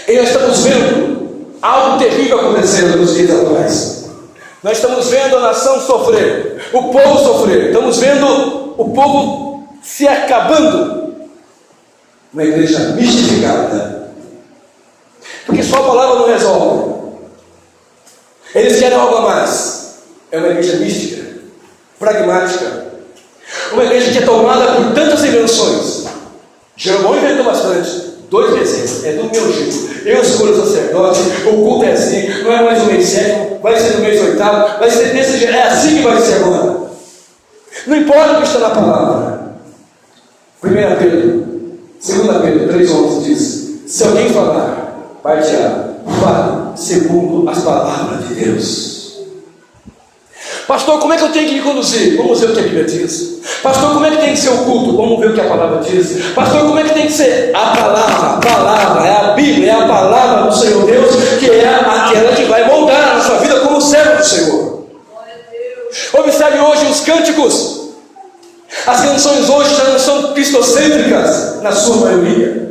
E nós estamos vendo algo terrível acontecendo nos dias atuais. Nós estamos vendo a nação sofrer, o povo sofrer, estamos vendo o povo se acabando. Uma igreja mistificada, porque só a palavra não resolve. Eles querem algo a mais. É uma igreja mística, pragmática, uma igreja que é tomada por tantas invenções. Jeroboão inventou bastante. 2 bezerros, é do meu jeito. Eu escolho o sacerdote, o culto é assim, não é mais no mês 7º, vai ser no mês 8º, vai ser desse jeito, é assim que vai ser agora. Não importa o que está na palavra. 1 Pedro, 2 Pedro 3,11 diz: se alguém falar, partilhar, fale segundo as palavras de Deus. Pastor, como é que eu tenho que me conduzir? Vamos ver o que a Bíblia diz. Pastor, como é que tem que ser o culto? Vamos ver o que a palavra diz. Pastor, como é que tem que ser? A palavra, é a Bíblia, é a palavra do Senhor Deus, que é aquela que vai moldar a sua vida como servo do Senhor. Observe hoje os cânticos. As canções hoje já não são cristocêntricas, na sua maioria.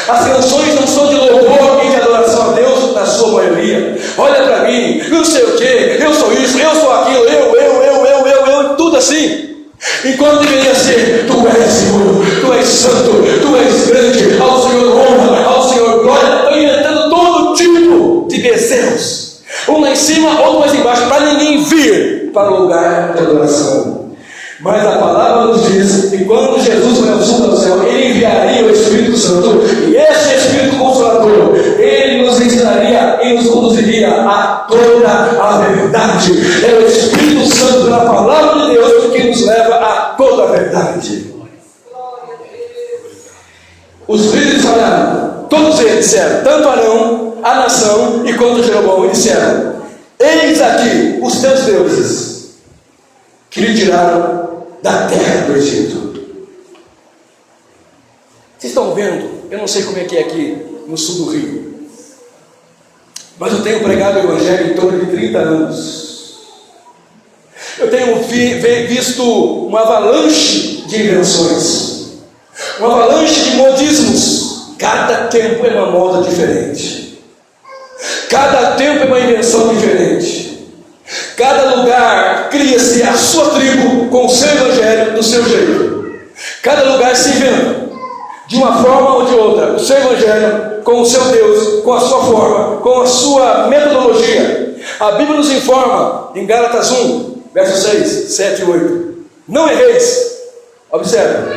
As canções não são de louvor e de adoração a Deus, na sua maioria. Olha para mim, não sei o que, eu sou isso, eu sou aquilo, eu, tudo assim. Enquanto deveria ser: tu és Senhor, tu és santo, tu és grande, ao Senhor honra, ao Senhor glória. Estou inventando todo tipo de bezerros, um lá em cima, outro mais embaixo, para ninguém vir para o lugar de adoração. Mas a palavra nos diz que quando Jesus foi assunto ao céu, Ele enviaria o Espírito Santo, e esse Espírito Consolador, Ele nos ensinaria e nos conduziria a toda a verdade. É o Espírito Santo pela palavra de Deus que nos leva a toda a verdade. Os líderes falaram, todos eles disseram, tanto Arão, a nação, e quanto Jeroboão, e disseram: eis aqui os teus deuses, que lhe tiraram da terra do Egito. Vocês estão vendo? Eu não sei como é que é aqui no sul do Rio, mas eu tenho pregado o Evangelho em torno de 30 anos. Eu tenho visto uma avalanche de invenções, uma avalanche de modismos. Cada tempo é uma moda diferente, cada tempo é uma invenção diferente. Cada lugar cria-se a sua tribo com o seu evangelho do seu jeito. Cada lugar se inventa de uma forma ou de outra o seu evangelho com o seu Deus, com a sua forma, com a sua metodologia. A Bíblia nos informa em Gálatas 1, versos 6, 7 e 8: não erreis. Observe: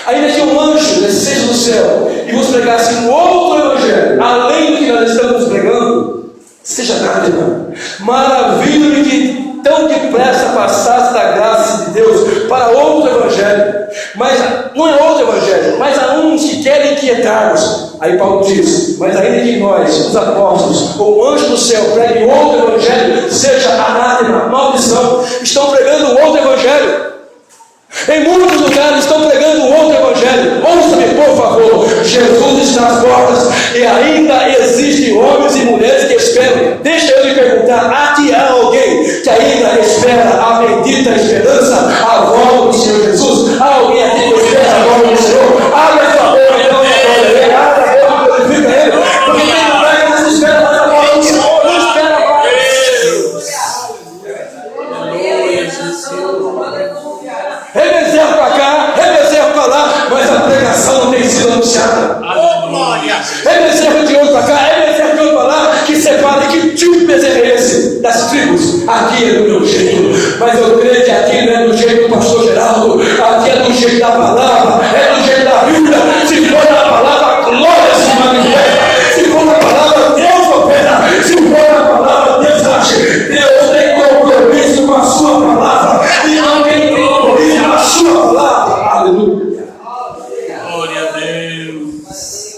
ainda que um anjo descesse do céu e vos pregasse um outro evangelho além do que nós estamos pregando, seja anátema. Maravilha-me que tão depressa passasse da graça de Deus para outro evangelho. Mas não é outro evangelho, mas há uns que querem inquietar-nos. Aí Paulo diz: mas ainda que nós, os apóstolos, ou o anjo do céu, preguem outro evangelho, seja anátema, maldição. Estão pregando um outro evangelho. Em muitos lugares estão pregando um outro evangelho. Ouça-me, por favor. Jesus está às portas e ainda existem homens e mulheres que esperam. Deixa eu lhe perguntar: aqui há alguém que ainda espera a bendita esperança, a volta do Senhor Jesus? Há alguém aqui que espera a volta do Senhor? Abre a sua boca, então, glorifica Ele, porque tem lugar que não espera mais a volta do Senhor, não espera mais. Revezerro para cá, revezerro para lá, mas a pregação não tem sido anunciada. Revezerro de outro para cá, revezerro de outro para lá, que separa que tipo de bezerro é esse das tribos. Aqui é do meu jeito, mas eu creio que aqui não é do jeito do pastor Geraldo, aqui é do jeito da palavra, é do jeito da Bíblia. Se for na palavra, a glória se manifesta. Se for na palavra, Deus opera. Se for na palavra, Deus age. Deus tem compromisso com a sua palavra e não tem compromisso com a sua palavra. Aleluia. Glória a Deus.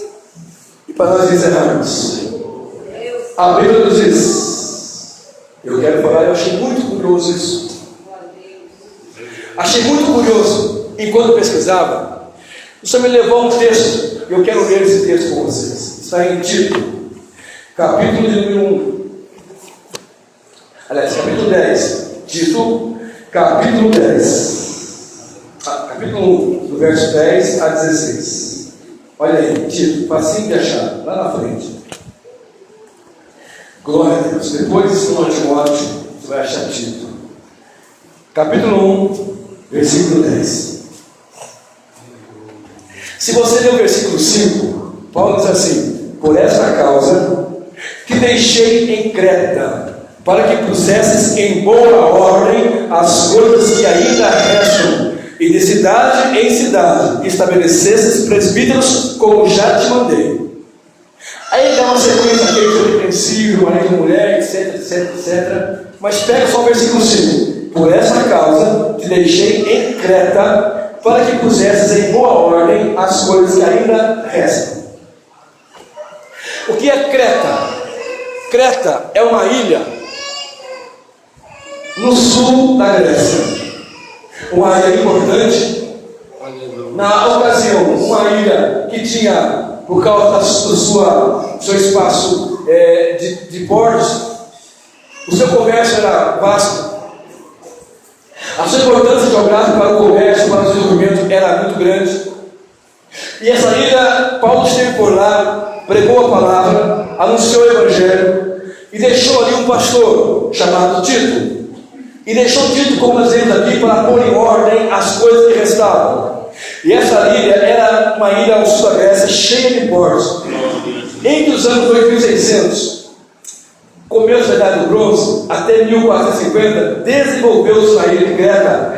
E para nós encerrarmos, a Bíblia nos diz, eu quero falar, eu achei muito curioso isso. Achei muito curioso, enquanto pesquisava, o Senhor me levou a um texto, e eu quero ler esse texto com vocês. Está em Tito, capítulo de número 1. Aliás, capítulo 10. Tito, capítulo 10. Capítulo 1, do verso 10 a 16. Olha aí, Tito, facinho de achar, lá na frente. Glória a Deus. Depois de 2 Timóteo, você vai achar Tito. Capítulo 1, versículo 10. Se você ler o versículo 5, Paulo diz assim: por esta causa que deixei em Creta, para que pusesses em boa ordem as coisas que ainda restam, e de cidade em cidade estabelecesses presbíteros, como já te mandei. Aí dá uma sequência aqui de repreensível, marido e mulher, etc, etc, etc. Mas pega só o versículo 5. Por essa causa te deixei em Creta, para que pusesses em boa ordem as coisas que ainda restam. O que é Creta? Creta é uma ilha no sul da Grécia, uma ilha importante. Na ocasião, uma ilha que tinha, por causa do seu espaço de portos, o seu comércio era vasto, a sua importância geográfica para o comércio, para o desenvolvimento era muito grande. E essa ilha, Paulo esteve por lá, pregou a palavra, anunciou o evangelho e deixou ali um pastor chamado Tito. E deixou Tito, como nós vemos aqui, para pôr em ordem as coisas que restavam. E essa ilha era uma ilha ao sul da Grécia, cheia de portos. Entre os anos 2600, começo da Idade do Bronze, até 1450, desenvolveu-se na ilha de Creta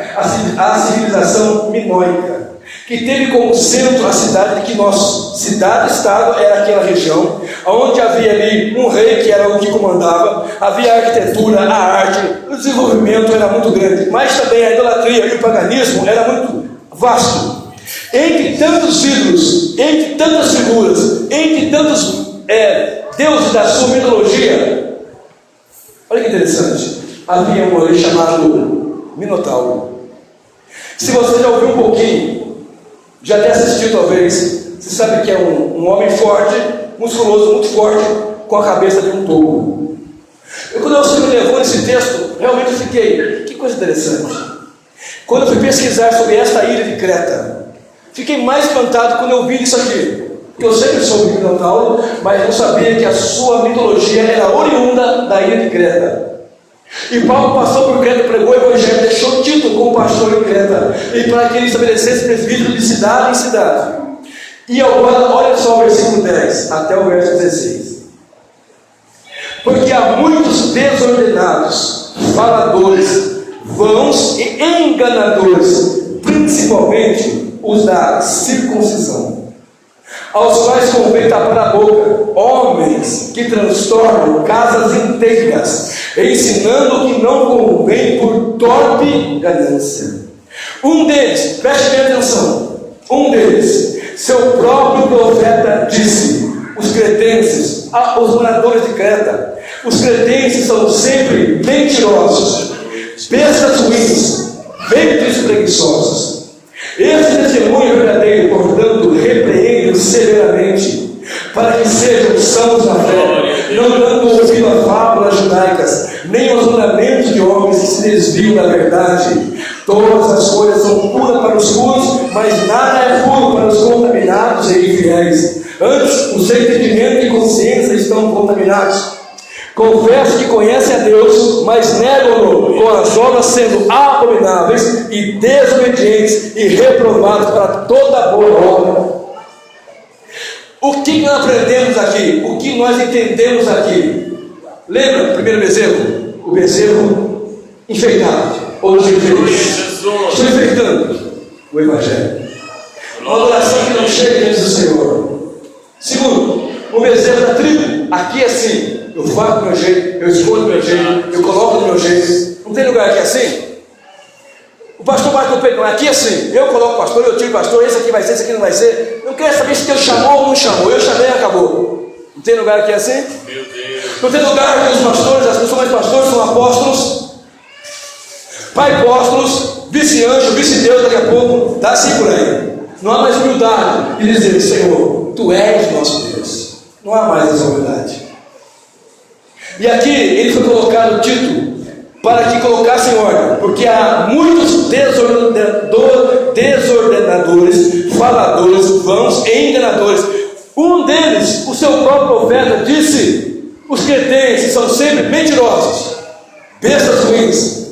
a civilização minoica, que teve como centro a cidade de Knossos. Cidade-estado era aquela região, onde havia ali um rei que era o que comandava, havia a arquitetura, a arte, o desenvolvimento era muito grande, mas também a idolatria e o paganismo era muito vasto. Entre tantos ídolos, entre tantas figuras, entre tantos deuses da sua mitologia, olha que interessante, havia um rei chamado Minotauro. Se você já ouviu um pouquinho, já até assistiu talvez, você sabe que é um homem forte, musculoso, muito forte, com a cabeça de um touro. E quando você me levou nesse texto, realmente eu fiquei, que coisa interessante. Quando eu fui pesquisar sobre esta ilha de Creta, fiquei mais espantado quando eu vi isso aqui. Porque eu sempre soube de Minotauro, mas não sabia que a sua mitologia era oriunda da ilha de Creta. E Paulo passou por Creta, pregou o evangelho, deixou Tito como pastor em Creta, e para que ele estabelecesse presbítero de cidade em cidade. E agora, olha só o versículo 10 até o verso 16. Porque há muitos desordenados, faladores, vãos e enganadores, principalmente os da circuncisão, aos quais convém tapar a boca, homens que transtornam casas inteiras, ensinando o que não convém por torpe ganância. Um deles, preste bem atenção, um deles, seu próprio profeta disse: os cretenses, os moradores de Creta, os cretenses são sempre mentirosos, bestas ruins, ventres preguiçosos. Esse testemunho verdadeiro, portanto, repreende-os severamente, para que sejam sãos na fé, não dando ouvido a fábulas judaicas, nem aos mandamentos de homens que se desviam da verdade. Todas as coisas são puras para os puros, mas nada é puro para os contaminados e infiéis. Antes, o seu entendimento e consciência estão contaminados. Confesso que conhecem a Deus, mas negam-no com as obras, sendo abomináveis e desobedientes e reprovados para toda boa obra. O que nós aprendemos aqui? O que nós entendemos aqui? Lembra o primeiro bezerro? O bezerro enfeitado. Hoje estou enfeitando o Evangelho. Uma adoração que não chega diante do Senhor. Segundo, o bezerro da tribo. Aqui é assim. Eu faço do meu jeito, eu escolho do meu jeito, eu coloco do meu jeito. Não tem lugar aqui assim? O pastor bate no peito, não é aqui assim. Eu coloco o pastor, eu tiro o pastor, esse aqui vai ser, esse aqui não vai ser. Não quero saber se Deus chamou ou não chamou. Eu chamei e acabou. Não tem lugar aqui assim? Meu Deus. Não tem lugar que os pastores, as pessoas mais pastores são apóstolos, pai apóstolos, vice-anjo, vice-deus, daqui a pouco, está assim por aí. Não há mais humildade de dizer: Senhor, Tu és nosso Deus. Não há mais essa humildade. E aqui ele foi colocado Tito para que colocasse em ordem, porque há muitos desordenadores, faladores, vãos e enganadores. Um deles, o seu próprio profeta, disse: os cretenses são sempre mentirosos, bestas ruins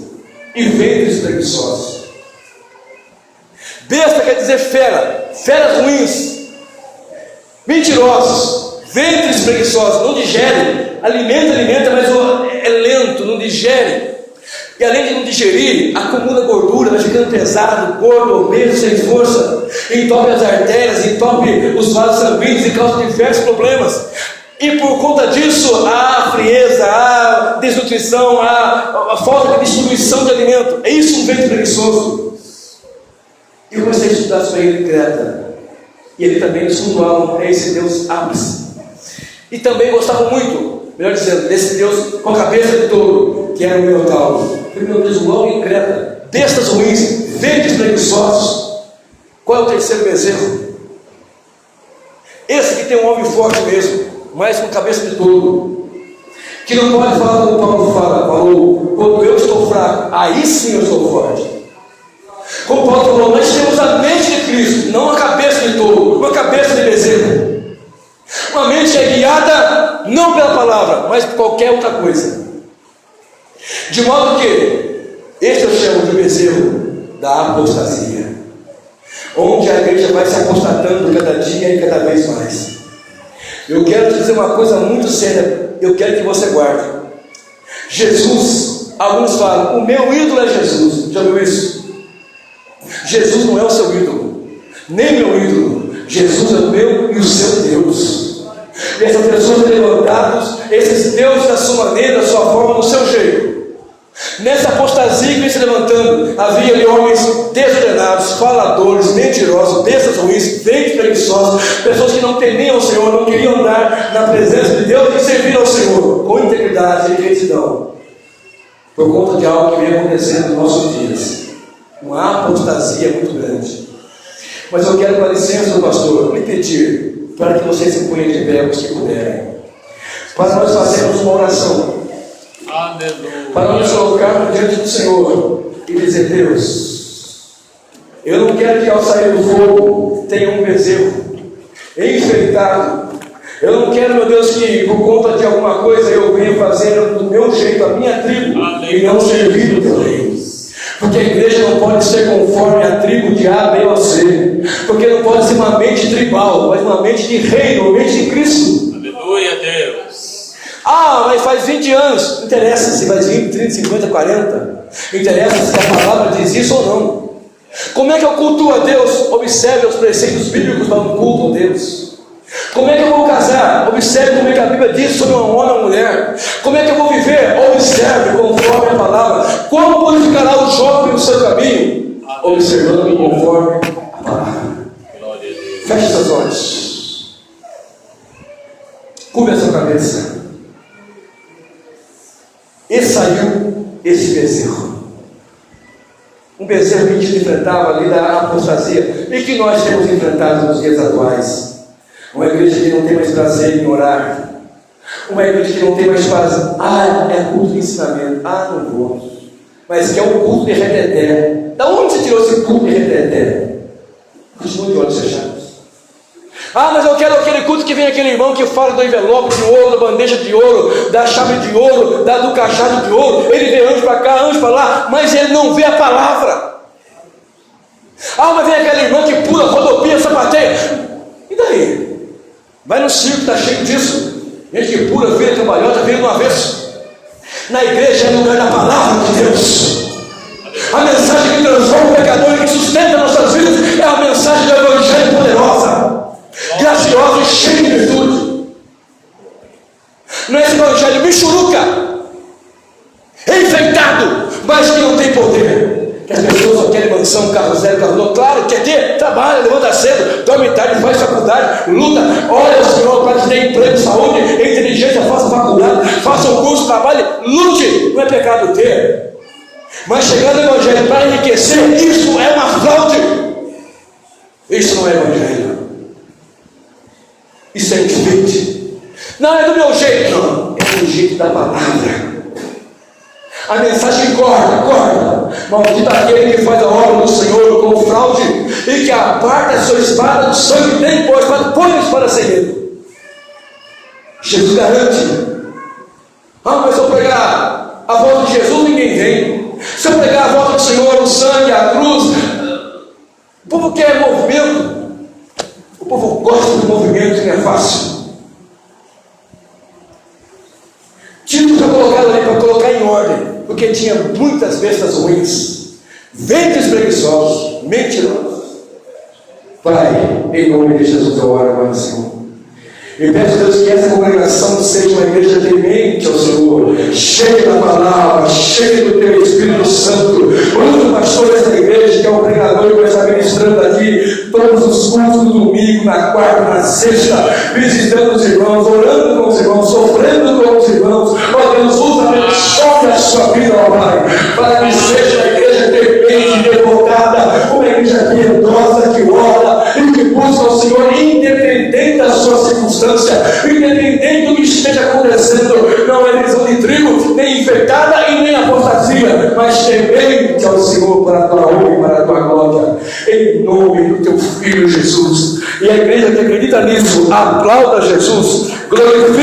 e ventres preguiçosos. Besta quer dizer fera, feras ruins, mentirosos, ventres preguiçosos, não digere, alimenta, mas é lento, não digere. E além de não digerir, acumula gordura, vai ficando pesado, gordo, obeso, sem força, entope as artérias, entope os vasos sanguíneos e causa diversos problemas. E por conta disso, há frieza, há desnutrição, há falta de distribuição de alimento. É isso um ventre preguiçoso. Eu comecei a estudar sobre ele em Creta. E ele também, no segundo álbum, é esse Deus ápice. E também gostava muito, melhor dizendo, desse Deus com a cabeça de touro, que era o Minotauro. Meu Deus, logo em Creta, bestas ruins, verdes preguiçosos. Qual é o terceiro bezerro? Esse que tem um homem forte mesmo, mas com cabeça de touro, que não pode falar como Paulo falou, quando eu estou fraco, aí sim eu estou forte. Como Paulo falou, nós temos a mente de Cristo, não a cabeça de touro, uma cabeça de bezerro. Uma mente que é guiada não pela palavra, mas por qualquer outra coisa. De modo que, este eu chamo de bezerro da apostasia, onde a igreja vai se apostatando cada dia e cada vez mais. Eu quero te dizer uma coisa muito séria, eu quero que você guarde. Jesus, alguns falam, o meu ídolo é Jesus. Já viu isso? Jesus não é o seu ídolo, nem meu ídolo. Jesus é o meu e o seu Deus. E essas pessoas levantadas, esses deuses da sua maneira, da sua forma, do seu jeito. Nessa apostasia que vem se levantando, havia ali homens desordenados, faladores, mentirosos, bestas ruins, verdes preguiçosos, pessoas que não temiam o Senhor, não queriam andar na presença de Deus e servir ao Senhor com integridade e retidão, por conta de algo que vem acontecendo nos nossos dias, uma apostasia muito grande. Mas eu quero, com a licença do pastor, lhe pedir para que vocês se ponham de pé, os que puderem, para nós fazermos uma oração. Aleluia. Para nos colocarmos diante do Senhor e dizer: Deus, eu não quero que ao sair do fogo tenha um bezerro enfeitado. Eu não quero, meu Deus, que por conta de alguma coisa eu venha fazer do meu jeito, a minha tribo, e não servir do teu reino. Porque a igreja não pode ser conforme a tribo de A, B ou C. Porque não pode ser uma mente tribal, mas uma mente de reino, uma mente de Cristo. Aleluia, Deus. Ah, mas faz 20 anos. Não interessa se faz 20, 30, 50, 40. Não interessa se a palavra diz isso ou não. Como é que eu cultuo a Deus? Observe os preceitos bíblicos para um culto a Deus. Como é que eu vou casar? Observe como é que a Bíblia diz sobre um homem ou uma mulher. Como é que eu vou viver? Observe conforme a palavra. Como purificará o jovem o seu caminho? Observando conforme a palavra. Feche seus olhos. Curva a sua cabeça. E saiu esse bezerro. Um bezerro que a gente enfrentava ali da apostasia e que nós temos enfrentado nos dias atuais. Uma igreja que não tem mais prazer em orar. Uma igreja que não tem mais prazer. Ah, é culto de ensinamento. Ah, não vou. Mas que é um culto de reteté. Da onde você tirou esse culto de reteté? Continua de olhos fechados. Ah, mas eu quero aquele culto que vem aquele irmão que fala do envelope de ouro, da bandeja de ouro, da chave de ouro, do cajado de ouro. Ele vê anjo para cá, anjo para lá, mas ele não vê a palavra. Ah, mas vem aquele irmão que pula, rodopia, sapateia. E daí? Vai no circo, está cheio disso. Gente que pula, vira cambalhota, vira no avesso. Na igreja é o lugar da palavra de Deus. A mensagem que transforma o pecador e que sustenta nossas vidas é a mensagem do Evangelho poderosa, graciosa e cheia de virtude. Não é esse Evangelho michuruca, enfeitado, mas que não tem poder. Que as pessoas só querem mansão, carro zero, carro novo. Claro, quer ter, trabalha, levanta cedo, dorme tarde, faz faculdade, luta, ora ao Senhor para te ter emprego, saúde, inteligência, faça faculdade, faça um curso, trabalhe, lute. Não é pecado ter. Mas chegando no Evangelho para enriquecer, isso é uma fraude. Isso não é Evangelho. Isso é enfeite. Não é do meu jeito, não. É do jeito da palavra. A mensagem corta. Maldito aquele que faz a obra do Senhor com fraude e que aparta a sua espada do sangue dele, pois põe a espada sem medo. Jesus garante. Ah, mas se eu pregar a volta de Jesus, ninguém vem. Se eu pregar a volta do Senhor, o sangue, a cruz, o povo quer movimento. O povo gosta de movimento, que não é fácil. Tito foi colocado ali para colocar em ordem, porque tinha muitas bestas ruins, ventres preguiçosos, mentirosos. Pai, em nome de Jesus, eu oro agora, Senhor. E peço, Deus, que essa congregação seja uma igreja temente ao Senhor, cheia da palavra, cheia do teu Espírito Santo. Usa o pastor dessa igreja, que é o pregador que vai estar ministrando aqui todos os cultos do domingo, na quarta, na sexta, visitando os irmãos, orando com os irmãos, sofrendo com os irmãos. Ó Deus, usa, abençoe a sua vida, ó Pai, para que seja uma igreja temente, devocada, uma igreja piedosa que ora e que busca o Senhor, independente da sua circunstância, independente do que esteja acontecendo. Não é visão de trigo, nem infectada e nem apostasia, mas temente ao Senhor para a tua honra e para a tua glória, em nome do teu Filho Jesus. E a igreja que acredita nisso, aplauda Jesus, glorifica